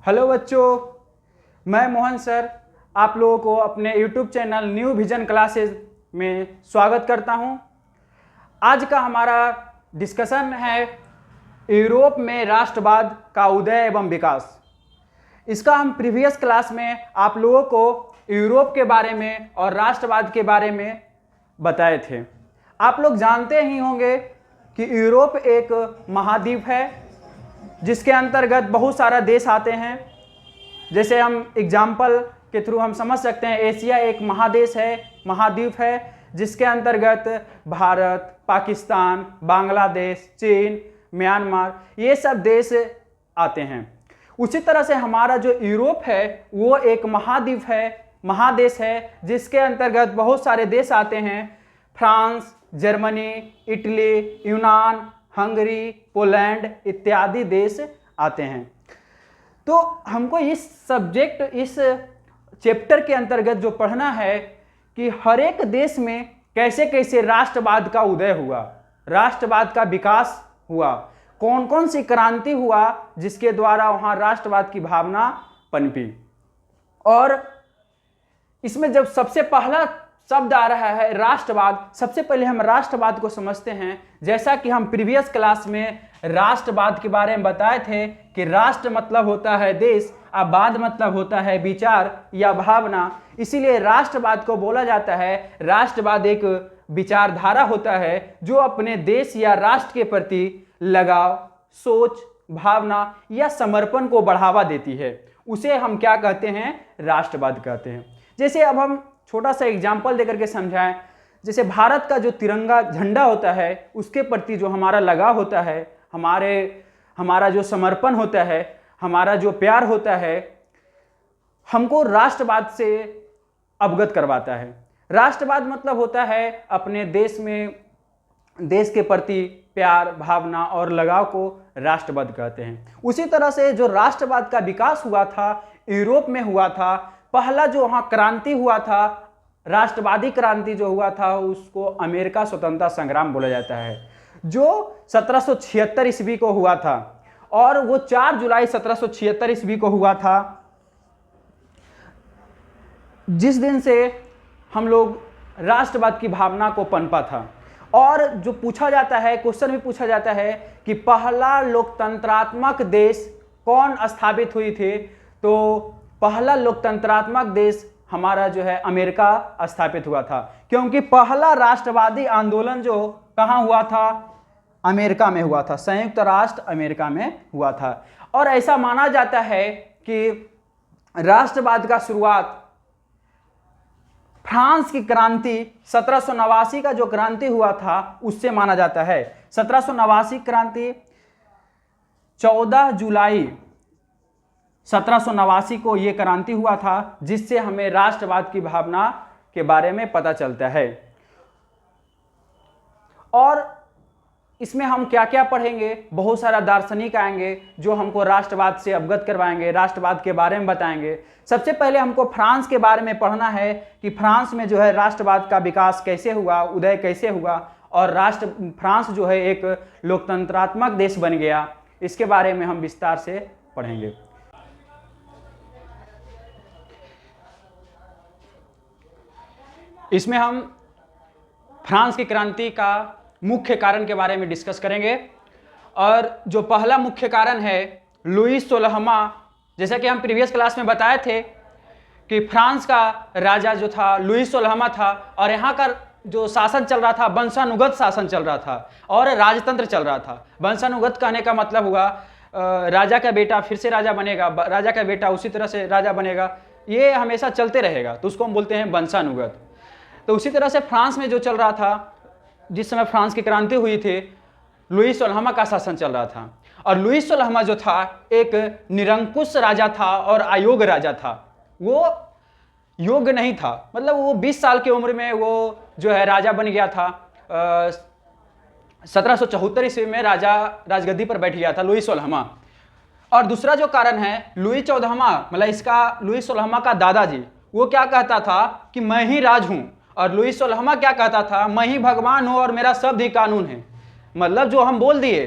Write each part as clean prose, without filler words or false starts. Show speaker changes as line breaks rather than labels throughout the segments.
Hello बच्चों, मैं Mohan sir आप लोगों को अपने YouTube channel new vision classes में स्वागत करता हूं। आज का हमारा डिस्कशन है यूरोप में राष्ट्रवाद का उदय एवं विकास। इसका हम प्रीवियस क्लास में आप लोगों को यूरोप के बारे में और राष्ट्रवाद के बारे में बताए थे। आप लोग जानते ही होंगे कि यूरोप एक महाद्वीप है जिसके अंतर्गत बहुत सारा देश आते हैं। जैसे हम एग्जाम्पल के थ्रू हम समझ सकते हैं, एशिया एक महादेश है, महाद्वीप है, जिसके अंतर्गत भारत, पाकिस्तान, बांग्लादेश, चीन, म्यांमार ये सब देश आते हैं। उसी तरह से हमारा जो यूरोप है वो एक महाद्वीप है, महादेश है, जिसके अंतर्गत बहुत सारे देश आते हैं। फ्रांस, जर्मनी, इटली, यूनान, हंगरी, पोलैंड इत्यादि देश आते हैं। तो हमको इस सब्जेक्ट, इस चैप्टर के अंतर्गत जो पढ़ना है कि हर एक देश में कैसे कैसे राष्ट्रवाद का उदय हुआ, राष्ट्रवाद का विकास हुआ, कौन कौन सी क्रांति हुआ जिसके द्वारा वहाँ राष्ट्रवाद की भावना पनपी। और इसमें जब सबसे पहला शब्द आ रहा है राष्ट्रवाद, सबसे पहले हम राष्ट्रवाद को समझते हैं। जैसा कि हम प्रीवियस क्लास में राष्ट्रवाद के बारे में बताए थे कि राष्ट्र मतलब होता है देश, अब वाद मतलब होता है विचार या भावना। इसीलिए राष्ट्रवाद को बोला जाता है, राष्ट्रवाद एक विचारधारा होता है जो अपने देश या राष्ट्र के प्रति लगाव, सोच, भावना या समर्पण को बढ़ावा देती है। उसे हम क्या कहते हैं? राष्ट्रवाद कहते हैं। जैसे अब हम छोटा सा एग्जाम्पल देकर के समझाएं। जैसे भारत का जो तिरंगा झंडा होता है उसके प्रति जो हमारा लगाव होता है, हमारा जो समर्पण होता है, हमारा जो प्यार होता है, हमको राष्ट्रवाद से अवगत करवाता है। राष्ट्रवाद मतलब होता है अपने देश में, देश के प्रति प्यार, भावना और लगाव को राष्ट्रवाद कहते हैं। उसी तरह से जो राष्ट्रवाद का विकास हुआ था यूरोप में हुआ था। पहला जो वहाँ क्रांति हुआ था, राष्ट्रवादी क्रांति जो हुआ था, उसको अमेरिका स्वतंत्रता संग्राम बोला जाता है, जो 1776 ईस्वी को हुआ था। और वो 4 जुलाई 1776 ईस्वी को हुआ था, जिस दिन से हम लोग राष्ट्रवाद की भावना को पनपा था। और जो पूछा जाता है, क्वेश्चन भी पूछा जाता है कि पहला लोकतंत्रात्मक देश कौन स्थापित हुई थी, तो पहला लोकतंत्रात्मक देश हमारा जो है अमेरिका स्थापित हुआ था। क्योंकि पहला राष्ट्रवादी आंदोलन जो कहाँ हुआ था? अमेरिका में हुआ था, संयुक्त राष्ट्र अमेरिका में हुआ था। और ऐसा माना जाता है कि राष्ट्रवाद का शुरुआत फ्रांस की क्रांति 1789 का जो क्रांति हुआ था उससे माना जाता है। 1789 क्रांति 14 जुलाई 1789 को ये क्रांति हुआ था, जिससे हमें राष्ट्रवाद की भावना के बारे में पता चलता है। और इसमें हम क्या क्या पढ़ेंगे? बहुत सारा दार्शनिक आएंगे जो हमको राष्ट्रवाद से अवगत करवाएंगे, राष्ट्रवाद के बारे में बताएंगे। सबसे पहले हमको फ्रांस के बारे में पढ़ना है कि फ्रांस में जो है राष्ट्रवाद का विकास कैसे हुआ, उदय कैसे हुआ, और फ्रांस जो है एक लोकतंत्रात्मक देश बन गया। इसके बारे में हम विस्तार से पढ़ेंगे। इसमें हम फ्रांस की क्रांति का मुख्य कारण के बारे में डिस्कस करेंगे। और जो पहला मुख्य कारण है लुई 16वां, जैसा कि हम प्रीवियस क्लास में बताए थे कि फ्रांस का राजा जो था लुई 16वां था, और यहाँ का जो शासन चल रहा था वंशानुगत शासन चल रहा था और राजतंत्र चल रहा था। वंशानुगत कहने का मतलब हुआ राजा का बेटा फिर से राजा बनेगा, राजा का बेटा उसी तरह से राजा बनेगा, ये हमेशा चलते रहेगा, तो उसको हम बोलते हैं वंशानुगत। तो उसी तरह से फ्रांस में जो चल रहा था, जिस समय फ्रांस की क्रांति हुई थी, लुई 16वां का शासन चल रहा था। और लुई 16वां जो था एक निरंकुश राजा था और अयोग्य राजा था। वो योग्य नहीं था, मतलब वो 20 साल की उम्र में वो जो है राजा बन गया था। 1774 ईस्वी में राजा राजगद्दी पर बैठ गया था लुई 16वां। और दूसरा जो कारण है लुई 14वां, मतलब इसका लुई 16वां का दादाजी, वो क्या कहता था कि मैं ही राज हूं। और लुई 16वां क्या कहता था? मैं ही भगवान हूं और मेरा शब्द ही कानून है। मतलब जो हम बोल दिए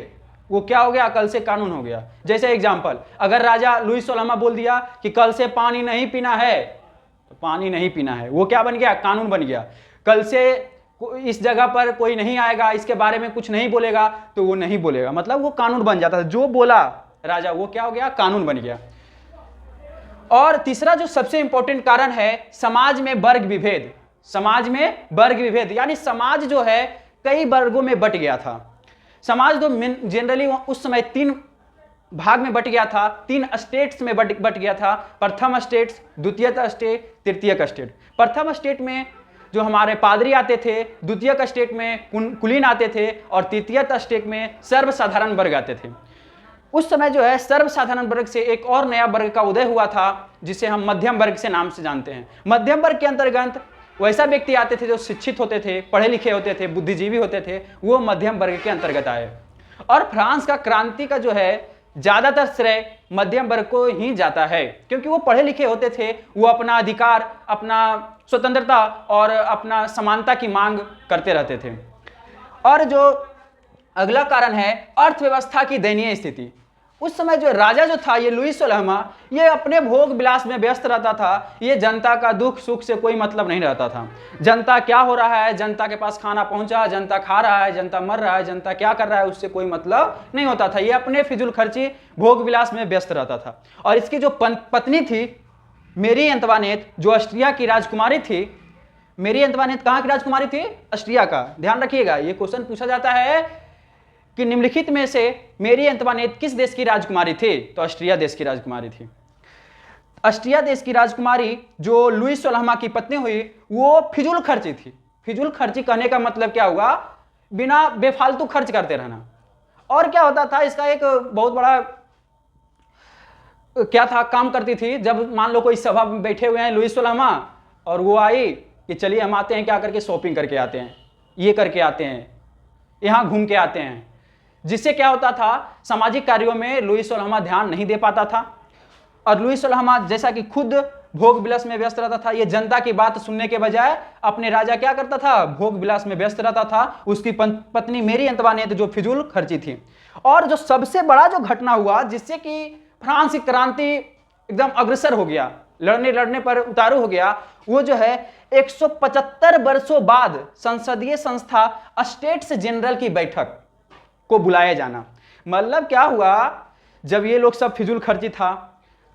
वो क्या हो गया, कल से कानून हो गया। जैसे एग्जाम्पल, अगर राजा लुई 16वां बोल दिया कि कल से पानी नहीं पीना है, तो पानी नहीं पीना है, वो क्या बन गया, कानून बन गया। कल से इस जगह पर कोई नहीं आएगा, इसके बारे में कुछ नहीं बोलेगा, तो वो नहीं बोलेगा, मतलब वो कानून बन जाता था। जो बोला राजा वो क्या हो गया, कानून बन गया। और तीसरा जो सबसे इंपॉर्टेंट कारण है, समाज में वर्ग विभेद। समाज में वर्ग विभेद यानी समाज जो है कई वर्गों में बट गया था। समाज तो जनरली उस समय 3 भाग में बट गया था, 3 स्टेट्स में बट गया था। प्रथम स्टेट, द्वितीयक स्टेट, तृतीयक स्टेट। प्रथम स्टेट में जो हमारे पादरी आते थे, द्वितीयक स्टेट में कुलीन आते थे, और तृतीयक स्टेट में सर्वसाधारण वर्ग आते थे। उस समय जो है सर्वसाधारण वर्ग से एक और नया वर्ग का उदय हुआ था, जिसे हम मध्यम वर्ग से नाम से जानते हैं। मध्यम वर्ग के अंतर्गत वैसा व्यक्ति आते थे जो शिक्षित होते थे, पढ़े लिखे होते थे, बुद्धिजीवी होते थे, वो मध्यम वर्ग के अंतर्गत आए। और फ्रांस का क्रांति का जो है ज्यादातर श्रेय मध्यम वर्ग को ही जाता है, क्योंकि वो पढ़े लिखे होते थे, वो अपना अधिकार, अपना स्वतंत्रता और अपना समानता की मांग करते रहते थे। और जो अगला कारण है, अर्थव्यवस्था की दयनीय स्थिति। उस समय जो राजा जो था, ये लुई 16वां, ये अपने भोग विलास में व्यस्त रहता था। ये जनता का दुख सुख से कोई मतलब नहीं रहता था। जनता क्या हो रहा है, जनता के पास खाना पहुंचा, जनता खा रहा है, जनता मर रहा है, जनता क्या कर रहा है, उससे कोई मतलब नहीं होता था। ये अपने फिजूल खर्ची भोग विलास में व्यस्त रहता था। और इसकी जो पत्नी थी मेरी अंतवानेत, जो ऑस्ट्रिया की राजकुमारी थी। मेरी अंतवानेत कहाँ की राजकुमारी थी, ऑस्ट्रिया का। ध्यान रखिएगा, ये क्वेश्चन पूछा जाता है कि निम्नलिखित में से मेरी अंतवानेत किस देश की राजकुमारी थी, तो ऑस्ट्रिया देश की राजकुमारी थी। ऑस्ट्रिया देश की राजकुमारी जो लुई 16वां की पत्नी हुई, वो फिजूल खर्ची थी। फिजूल खर्ची कहने का मतलब क्या हुआ, बिना बेफालतू खर्च करते रहना। और क्या होता था, इसका एक बहुत बड़ा क्या था, काम करती थी। जब मान लो कोई सभा में बैठे हुए हैं लुई 16वां, और वो आई कि चलिए हम आते हैं, क्या करके, शॉपिंग करके आते हैं, ये करके आते हैं, यहाँ घूम के आते हैं। जिससे क्या होता था, सामाजिक कार्यों में लुई 16वां ध्यान नहीं दे पाता था। और लुई 16वां जैसा कि खुद भोग विलास में व्यस्त रहता था, ये जनता की बात सुनने के बजाय अपने राजा क्या करता था, भोग विलास में व्यस्त रहता था। उसकी पत्नी मेरी अंतवानेत जो फिजूल खर्ची थी। और जो सबसे बड़ा जो घटना हुआ, जिससे कि फ्रांस की क्रांति एकदम अग्रसर हो गया, लड़ने पर उतारू हो गया, वो जो है 175 वर्षों बाद संसदीय संस्था स्टेट्स जनरल की बैठक को बुलाया जाना। मतलब क्या हुआ, जब ये लोग सब फिजूल खर्ची था,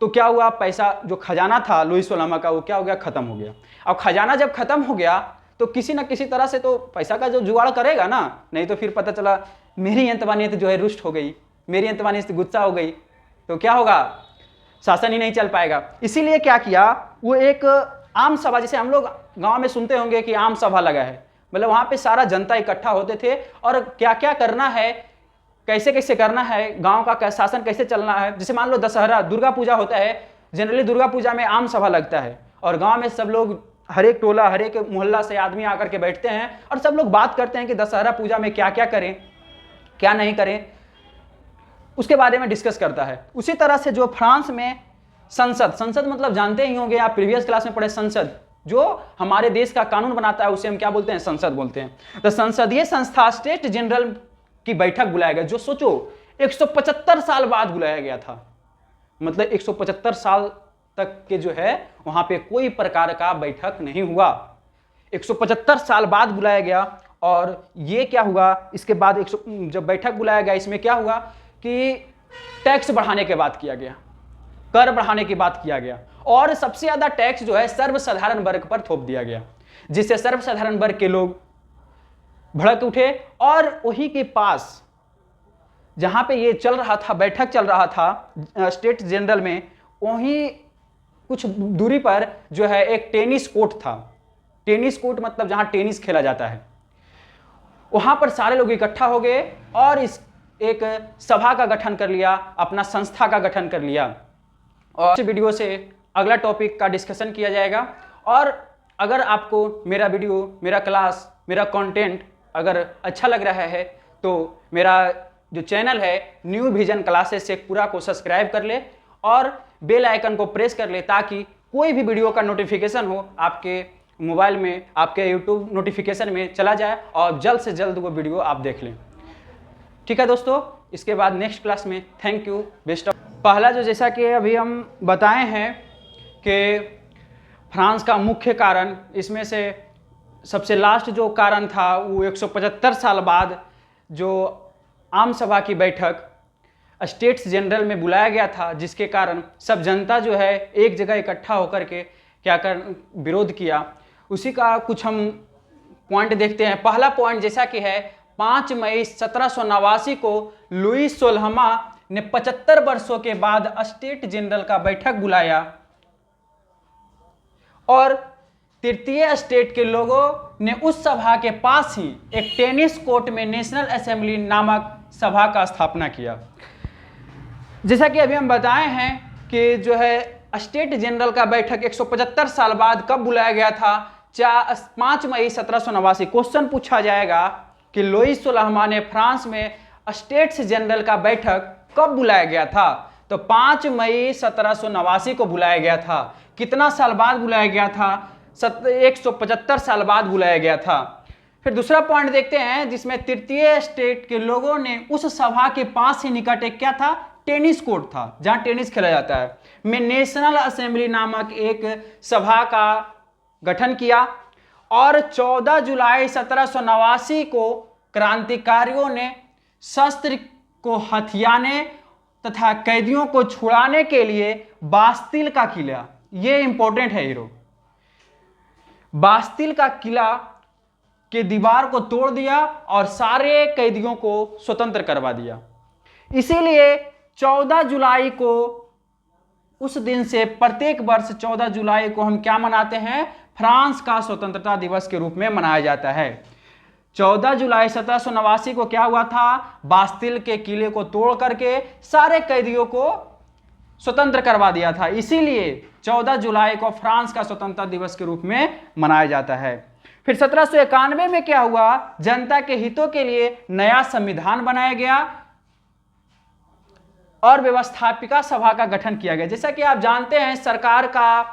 तो क्या हुआ, पैसा जो खजाना था लुई 16वां का, वो क्या हो गया, खत्म हो गया। अब खजाना जब खत्म हो गया, तो किसी न किसी तरह से तो पैसा का जो जुगाड़ करेगा ना, नहीं तो फिर पता चला मेरी अंतवानेत जो है रुष्ट हो गई, मेरी अंतवानेत गुस्सा हो गई, तो क्या होगा, शासन ही नहीं चल पाएगा। इसीलिए क्या किया, वो एक आम सभा, जैसे हम लोग गांव में सुनते होंगे कि आम सभा लगा है, मतलब वहां पे सारा जनता इकट्ठा होते थे, और क्या क्या करना है, कैसे कैसे करना है, गांव का शासन कैसे चलना है। जैसे मान लो दशहरा, दुर्गा पूजा होता है, जनरली दुर्गा पूजा में आम सभा लगता है, और गांव में सब लोग, हर एक टोला, हर एक मोहल्ला से आदमी आकर के बैठते हैं, और सब लोग बात करते हैं कि दशहरा पूजा में क्या क्या करें, क्या नहीं करें, उसके बारे में डिस्कस करता है। उसी तरह से जो फ्रांस में संसद मतलब जानते ही होंगे आप, प्रीवियस क्लास में पढ़े, संसद जो हमारे देश का कानून बनाता है, उसे हम क्या बोलते हैं, संसद बोलते हैं। तो संसदीय संस्था स्टेट जनरल की बैठक बुलाया गया, जो सोचो 175 साल बाद बुलाया गया था। मतलब 175 साल तक के जो है वहां पे कोई प्रकार का बैठक नहीं हुआ, 175 साल बाद बुलाया गया। और ये क्या हुआ, इसके बाद जब बैठक बुलाया गया, इसमें क्या हुआ कि टैक्स बढ़ाने की बात किया गया, कर बढ़ाने की बात किया गया, और सबसे ज्यादा टैक्स जो है सर्वसाधारण वर्ग पर थोप दिया गया, जिससे सर्वसाधारण वर्ग के लोग भड़क उठे। और वही के पास जहां पे ये चल रहा था, बैठक चल रहा था स्टेट जनरल में, वहीं कुछ दूरी पर जो है एक टेनिस कोर्ट था। टेनिस कोर्ट मतलब जहां टेनिस खेला जाता है, वहां पर सारे लोग इकट्ठा हो गए और इस एक सभा का गठन कर लिया, अपना संस्था का गठन कर लिया। और इस वीडियो से अगला टॉपिक का डिस्कशन किया जाएगा। और अगर आपको मेरा वीडियो, मेरा क्लास, मेरा कंटेंट अगर अच्छा लग रहा है, तो मेरा जो चैनल है न्यू विजन क्लासेस से पूरा को सब्सक्राइब कर ले और बेल आइकन को प्रेस कर ले, ताकि कोई भी वीडियो का नोटिफिकेशन हो आपके मोबाइल में, आपके यूट्यूब नोटिफिकेशन में चला जाए और जल्द से जल्द वो वीडियो आप देख लें। ठीक है दोस्तों, इसके बाद नेक्स्ट क्लास में। Thank you, best of. पहला जो जैसा कि अभी हम बताए हैं कि फ्रांस का मुख्य कारण, इसमें से सबसे लास्ट जो कारण था वो 175 साल बाद जो आम सभा की बैठक स्टेट्स जनरल में बुलाया गया था, जिसके कारण सब जनता जो है एक जगह इकट्ठा होकर के क्या कर विरोध किया। उसी का कुछ हम पॉइंट देखते हैं। पहला पॉइंट जैसा कि है 5 मई 1789 को लुई 16वां ने 75 वर्षों के बाद स्टेट जनरल का बैठक बुलाया और तृतीय स्टेट के लोगों ने उस सभा के पास ही एक टेनिस कोर्ट में नेशनल असेंबली नामक सभा का स्थापना किया। जैसा कि अभी हम बताए हैं कि जो है स्टेट जनरल का बैठक 175 साल बाद कब बुलाया गया था? 5 मई 1789। क्वेश्चन पूछा जाएगा कि लुई 16वां ने फ्रांस में स्टेट्स जनरल का बैठक कब बुलाया गया था? तो 5 मई 1789 को बुलाया गया था। कितना साल बाद बुलाया गया था? 175 साल बाद बुलाया गया था। फिर दूसरा पॉइंट देखते हैं जिसमें तृतीय स्टेट के लोगों ने उस सभा के पास ही निकट एक क्या था? टेनिस कोर्ट था, जहां टेनिस खेला जाता है, में नेशनल असेंबली नामक एक सभा का गठन किया और 14 जुलाई 1789 को क्रांतिकारियों ने शस्त्र को हथियाने तथा कैदियों को छुड़ाने के लिए बास्तिल का किला, यह इंपॉर्टेंट है हीरो, बास्तिल का किला के दीवार को तोड़ दिया और सारे कैदियों को स्वतंत्र करवा दिया। इसीलिए 14 जुलाई को, उस दिन से प्रत्येक वर्ष 14 जुलाई को हम क्या मनाते हैं? फ्रांस का स्वतंत्रता दिवस के रूप में मनाया जाता है। 14 जुलाई 1789 को क्या हुआ था? बास्तिल के किले को तोड़ करके सारे कैदियों को स्वतंत्र करवा दिया था। इसीलिए 14 जुलाई को फ्रांस का स्वतंत्रता दिवस के रूप में मनाया जाता है। फिर 1791 में क्या हुआ? जनता के हितों के लिए नया संविधान बनाया गया और व्यवस्थापिका सभा का गठन किया गया। जैसा कि आप जानते हैं सरकार का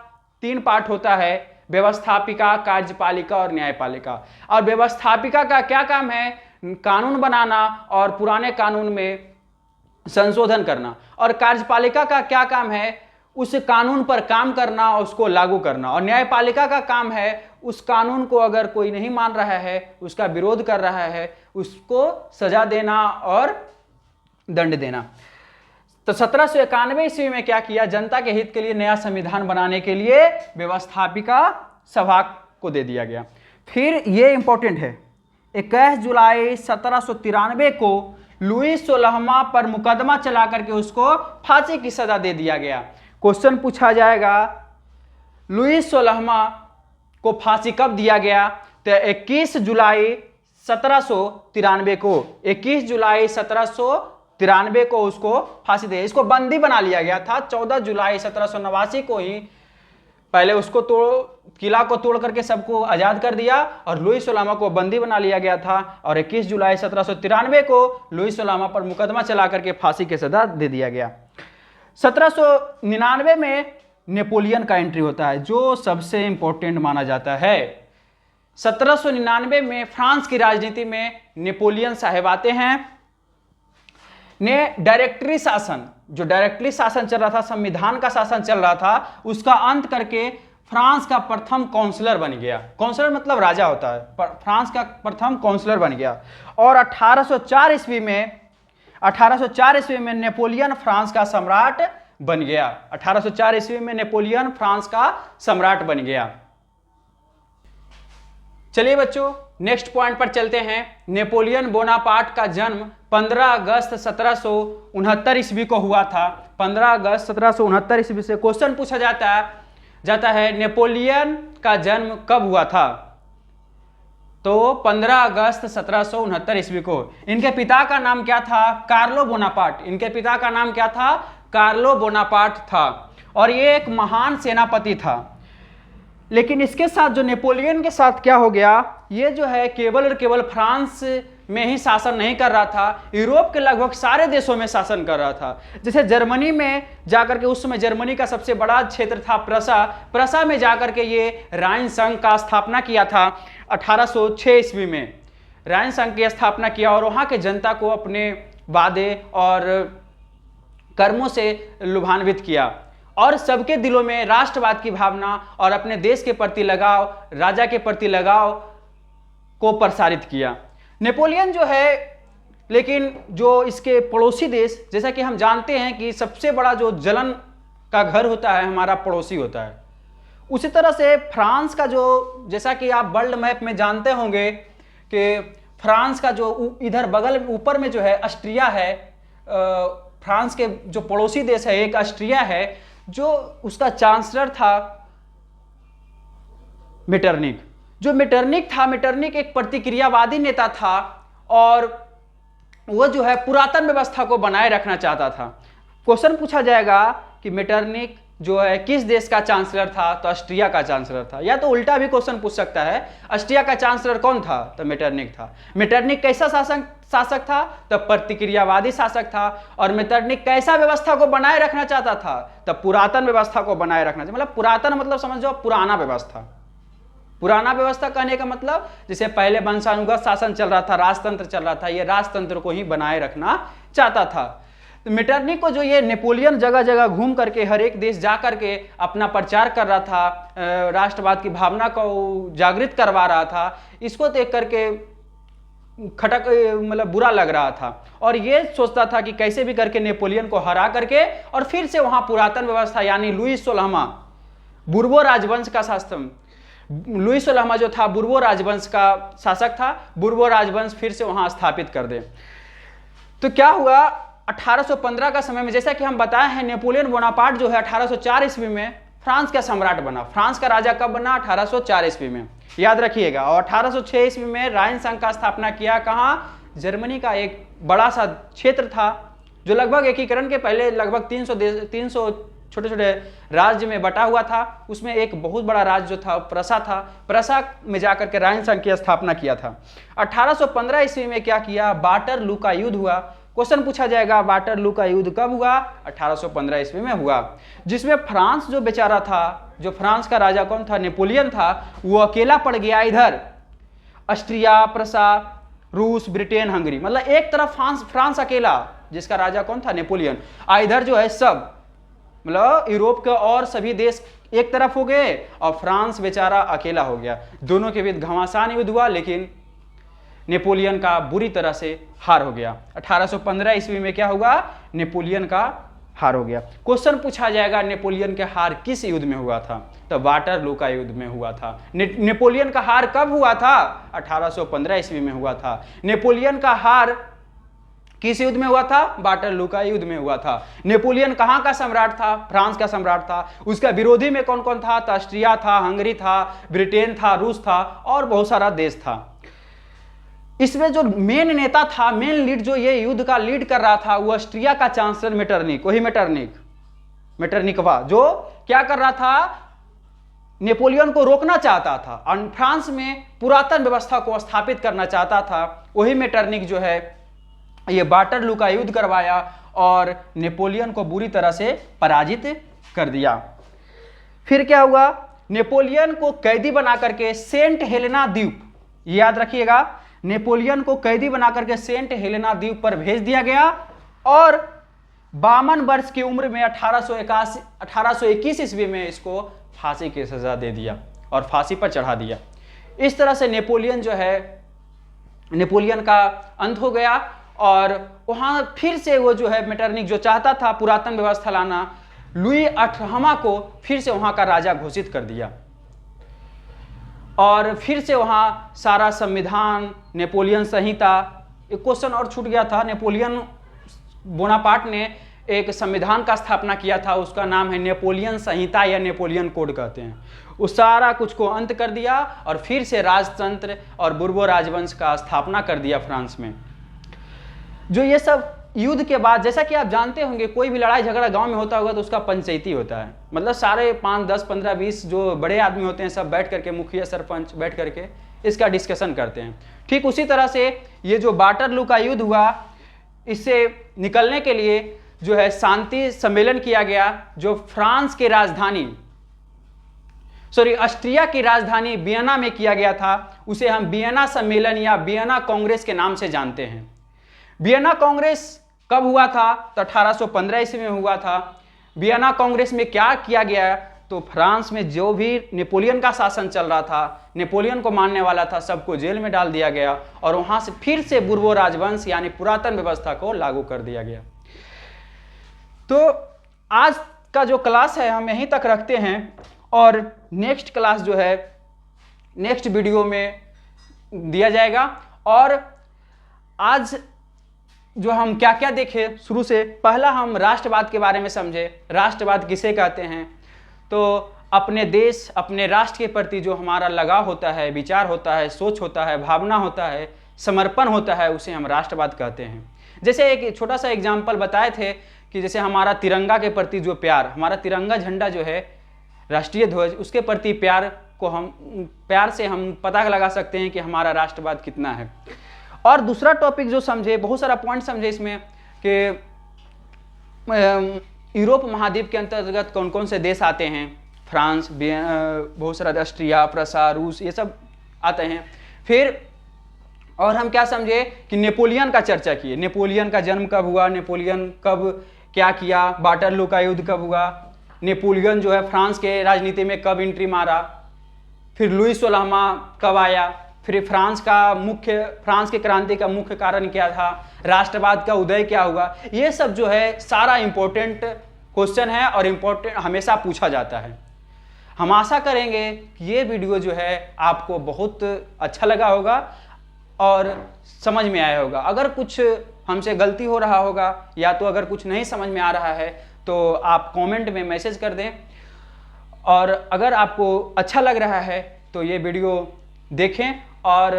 3 पार्ट होता है, व्यवस्थापिका, कार्यपालिका और न्यायपालिका। और व्यवस्थापिका का क्या काम है? कानून बनाना और पुराने कानून में संशोधन करना। और कार्यपालिका का क्या काम है? उस कानून पर काम करना और उसको लागू करना। और न्यायपालिका का काम है उस कानून को अगर कोई नहीं मान रहा है, उसका विरोध कर रहा है, उसको सजा देना और दंड देना। तो 1791 ईस्वी में क्या किया? जनता के हित के लिए नया संविधान बनाने के लिए व्यवस्थापिका सभा को दे दिया गया। फिर ये इंपॉर्टेंट है, 21 जुलाई 1793 को लुई 16वां पर मुकदमा चला करके उसको फांसी की सजा दे दिया गया। क्वेश्चन पूछा जाएगा लुई 16वां को फांसी कब दिया गया? तो 21 जुलाई 1793 को, 21 जुलाई 1793 को उसको फांसी दे, इसको बंदी बना लिया गया था। 14 जुलाई 1789 को ही पहले उसको किला को तोड़ करके सबको आजाद कर दिया और लुई 16वां को बंदी बना लिया गया था। और 21 जुलाई 1793 को लुई 16वां पर मुकदमा चला करके फांसी की सजा दे दिया गया। 1799 में नेपोलियन का एंट्री होता है, जो सबसे इंपॉर्टेंट माना जाता है। 1799 में फ्रांस की राजनीति में नेपोलियन साहब आते हैं, ने डायरेक्टरी शासन, जो डायरेक्टरी शासन चल रहा था, संविधान का शासन चल रहा था, उसका अंत करके फ्रांस का प्रथम काउंसलर बन गया। काउंसलर मतलब राजा होता है, फ्रांस का प्रथम काउंसलर बन गया। और 1804 ईस्वी में नेपोलियन फ्रांस का सम्राट बन गया। 1804 ईस्वी में नेपोलियन फ्रांस का सम्राट बन गया। चलिए बच्चों नेक्स्ट पॉइंट पर चलते हैं। नेपोलियन बोनापार्ट का जन्म 15 अगस्त 1769 ईस्वी को हुआ था। 15 अगस्त 1769 ईस्वी से क्वेश्चन पूछा जाता है नेपोलियन का जन्म कब हुआ था? तो 15 अगस्त 1769 ईस्वी को। इनके पिता का नाम क्या था? Carlo Bonaparte. इनके पिता का नाम क्या था? कार्लो बोनापार्ट था। और ये एक महान सेनापति था। लेकिन इसके साथ जो नेपोलियन के साथ क्या हो गया, ये जो है केवल और केवल फ्रांस में ही शासन नहीं कर रहा था, यूरोप के लगभग सारे देशों में शासन कर रहा था। जैसे जर्मनी में जाकर के, उस समय जर्मनी का सबसे बड़ा क्षेत्र था प्रसा में जाकर के ये राइन संघ का स्थापना किया था। 1806 ईस्वी में राइन संघ की स्थापना किया और वहाँ के जनता को अपने वादे और कर्मों से लुभान्वित किया और सबके दिलों में राष्ट्रवाद की भावना और अपने देश के प्रति लगाव, राजा के प्रति लगाव को प्रसारित किया। नेपोलियन जो है, लेकिन जो इसके पड़ोसी देश, जैसा कि हम जानते हैं कि सबसे बड़ा जो जलन का घर होता है हमारा पड़ोसी होता है, उसी तरह से फ्रांस का जो, जैसा कि आप वर्ल्ड मैप में जानते होंगे कि फ्रांस का जो इधर बगल ऊपर में जो है ऑस्ट्रिया है, फ्रांस के जो पड़ोसी देश है एक ऑस्ट्रिया है, जो उसका चांसलर था मेटरनिक। जो मेटरनिक था, मेटरनिक एक प्रतिक्रियावादी नेता था और वह जो है पुरातन व्यवस्था को बनाए रखना चाहता था। क्वेश्चन पूछा जाएगा कि मेटरनिक जो है किस देश का चांसलर था, तो ऑस्ट्रिया का चांसलर था। या तो उल्टा भी क्वेश्चन पूछ सकता है, ऑस्ट्रिया का चांसलर कौन था, तो मेटरनिक था। मेटरनिक कैसा शासक था, तो प्रतिक्रियावादी शासक था। और मेटरनिक कैसा व्यवस्था को बनाए रखना चाहता था, तो पुरातन व्यवस्था को बनाए रखना चाहिए। मतलब पुरातन मतलब समझ जाओ पुराना व्यवस्था। पुराना व्यवस्था कहने का मतलब जैसे पहले वंशानुगत शासन चल रहा था, राजतंत्र चल रहा था, ये राजतंत्र को ही बनाए रखना चाहता था। तो मेटरनिक को जो ये नेपोलियन जगह जगह घूम करके हर एक देश जा करके अपना प्रचार कर रहा था, राष्ट्रवाद की भावना को जागृत करवा रहा था, इसको देख करके खटक मतलब बुरा लग रहा था और ये सोचता था कि कैसे भी करके नेपोलियन को हरा करके और फिर से वहां पुरातन व्यवस्था यानी लुई 16वां बुर्बो राजवंश का शासन, लुई 16वां जो था बुर्बो राजवंश का शासक था, बुर्बो राजवंश फिर से वहां स्थापित कर दे। तो क्या हुआ 1815 का समय में, जैसा कि हम बताए हैं, नेपोलियन बोनापार्ट जो है 1804 ईस्वी में फ्रांस का सम्राट बना। फ्रांस का राजा कब बना, 1804 ईस्वी में, याद रखिएगा। और 1806 ईस्वी में राइन संघ का स्थापना किया। कहाँ, जर्मनी का एक बड़ा सा क्षेत्र था जो लगभग एकीकरण के पहले लगभग 300 छोटे छोटे राज्य में बटा हुआ था। उसमें एक बहुत बड़ा राज्य जो था प्रसा था। प्रसा में जाकर के राइन संघ की स्थापना किया था। 1815 ईस्वी में क्या किया, वाटरलू का युद्ध हुआ। क्वेश्चन पूछा जाएगा वाटरलू का युद्ध कब हुआ, 1815 ईस्वी में हुआ, जिसमें फ्रांस जो बेचारा था, जो फ्रांस का राजा कौन था, नेपोलियन था, वो अकेला पड़ गया। इधर ऑस्ट्रिया, प्रसा, रूस, ब्रिटेन, हंगरी, मतलब एक तरफ फ्रांस अकेला, जिसका राजा कौन था, नेपोलियन। इधर जो है सब मतलब यूरोप के और सभी देश एक तरफ हो गए और फ्रांस बेचारा अकेला हो गया। दोनों के बीच घमासान युद्ध हुआ, लेकिन नेपोलियन का बुरी तरह से हार हो गया। 1815 ईस्वी में क्या हुआ, नेपोलियन का हार हो गया। क्वेश्चन पूछा जाएगा नेपोलियन के हार किस युद्ध में हुआ था, तो वाटरलू का युद्ध में हुआ था। नेपोलियन का हार कब हुआ था, 1815 ईस्वी में हुआ था। नेपोलियन का हार किस युद्ध में हुआ था, वाटरलू का युद्ध में हुआ था। नेपोलियन कहाँ का सम्राट था, फ्रांस का सम्राट था। उसका विरोधी में कौन कौन था, तो ऑस्ट्रिया था, हंगरी था, ब्रिटेन था, रूस था और बहुत सारा देश था। इसमें जो मेन नेता था, मेन लीड जो ये युद्ध का लीड कर रहा था, वो ऑस्ट्रिया का चांसलर मेटरनिक, वही मेटरनिकवा, जो क्या कर रहा था, नेपोलियन को रोकना चाहता था और फ्रांस में पुरातन व्यवस्था को स्थापित करना चाहता था। वही मेटरनिक जो है ये वाटरलू का युद्ध करवाया और नेपोलियन को बुरी तरह से पराजित कर दिया। फिर क्या हुआ, नेपोलियन को कैदी बना करके सेंट हेलेना द्वीप, याद रखिएगा, नेपोलियन को कैदी बना करके सेंट हेलेना द्वीप पर भेज दिया गया और 52 वर्ष की उम्र में 1821 ईस्वी में इसको फांसी की सजा दे दिया और फांसी पर चढ़ा दिया। इस तरह से नेपोलियन जो है, नेपोलियन का अंत हो गया और वहां फिर से वो जो है मेटरनिक जो चाहता था पुरातन व्यवस्था लाना, लुई 18वां को फिर से वहां का राजा घोषित कर दिया और फिर से वहां सारा संविधान, नेपोलियन संहिता। एक क्वेश्चन और छूट गया था, नेपोलियन बोनापार्ट ने एक संविधान का स्थापना किया था, उसका नाम है नेपोलियन संहिता या नेपोलियन कोड कहते हैं। उस सारा कुछ को अंत कर दिया और फिर से राजतंत्र और बुर्बो राजवंश का स्थापना कर दिया फ्रांस में। जो ये सब युद्ध के बाद, जैसा कि आप जानते होंगे, कोई भी लड़ाई झगड़ा गांव में होता होगा तो उसका पंचायती होता है, मतलब सारे 5, 10, 15, 20 जो बड़े आदमी होते हैं सब बैठ करके, मुखिया सरपंच बैठ करके इसका डिस्कशन करते हैं। ठीक उसी तरह से ये जो वाटरलू का युद्ध हुआ, इससे निकलने के लिए जो है शांति सम्मेलन किया गया, जो फ्रांस के राजधानी ऑस्ट्रिया की राजधानी वियना में किया गया था। उसे हम वियना सम्मेलन या वियना कांग्रेस के नाम से जानते हैं। वियना कांग्रेस कब हुआ था? तो 1815 ईस्वी में हुआ था। वियना कांग्रेस में क्या किया गया? तो फ्रांस में जो भी नेपोलियन का शासन चल रहा था, नेपोलियन को मानने वाला था, सबको जेल में डाल दिया गया और वहां से फिर से बुर्बो राजवंश यानी पुरातन व्यवस्था को लागू कर दिया गया। तो आज का जो क्लास है हम यहीं तक रखते हैं और नेक्स्ट क्लास जो है नेक्स्ट वीडियो में दिया जाएगा। और आज जो हम क्या क्या देखे शुरू से, पहला हम राष्ट्रवाद के बारे में समझे। राष्ट्रवाद किसे कहते हैं? तो अपने देश, अपने राष्ट्र के प्रति जो हमारा लगाव होता है, विचार होता है, सोच होता है, भावना होता है, समर्पण होता है, उसे हम राष्ट्रवाद कहते हैं। जैसे एक छोटा सा एग्जाम्पल बताए थे कि जैसे हमारा तिरंगा के प्रति जो प्यार, हमारा तिरंगा झंडा जो है राष्ट्रीय ध्वज, उसके प्रति प्यार से हम पता लगा सकते हैं कि हमारा राष्ट्रवाद कितना है। और दूसरा टॉपिक जो समझे, बहुत सारा पॉइंट समझे इसमें कि यूरोप महाद्वीप के अंतर्गत कौन कौन से देश आते हैं। फ्रांस, बहुत सारा ऑस्ट्रिया, प्रसा, रूस, ये सब आते हैं। फिर और हम क्या समझे कि नेपोलियन का चर्चा किए। नेपोलियन का जन्म कब हुआ, नेपोलियन कब क्या किया, वाटरलू का युद्ध कब हुआ, नेपोलियन जो है फ्रांस के राजनीति में कब एंट्री मारा, फिर लुई 16वां कब आया, फिर फ्रांस के क्रांति का मुख्य कारण क्या था, राष्ट्रवाद का उदय क्या हुआ। ये सब जो है सारा इंपॉर्टेंट क्वेश्चन है और इम्पोर्टेंट हमेशा पूछा जाता है। हम आशा करेंगे कि ये वीडियो जो है आपको बहुत अच्छा लगा होगा और समझ में आया होगा। अगर कुछ हमसे गलती हो रहा होगा या तो अगर कुछ नहीं समझ में आ रहा है तो आप कमेंट में मैसेज कर दें। और अगर आपको अच्छा लग रहा है तो ये वीडियो देखें और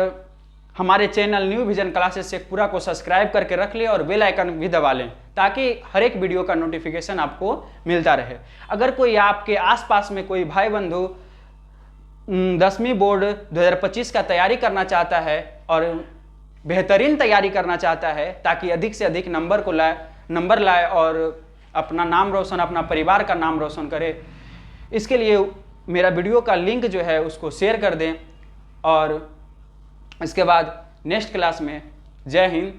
हमारे चैनल न्यू विजन क्लासेस से पूरा को सब्सक्राइब करके रख लें और बेल आइकन भी दबा लें ताकि हर एक वीडियो का नोटिफिकेशन आपको मिलता रहे। अगर कोई आपके आसपास में कोई भाई बंधु 10वीं बोर्ड 2025 का तैयारी करना चाहता है और बेहतरीन तैयारी करना चाहता है ताकि अधिक से अधिक नंबर लाए और अपना नाम रोशन, अपना परिवार का नाम रोशन करे, इसके लिए मेरा वीडियो का लिंक जो है उसको शेयर कर दें। और इसके बाद नेक्स्ट क्लास में जय हिंद,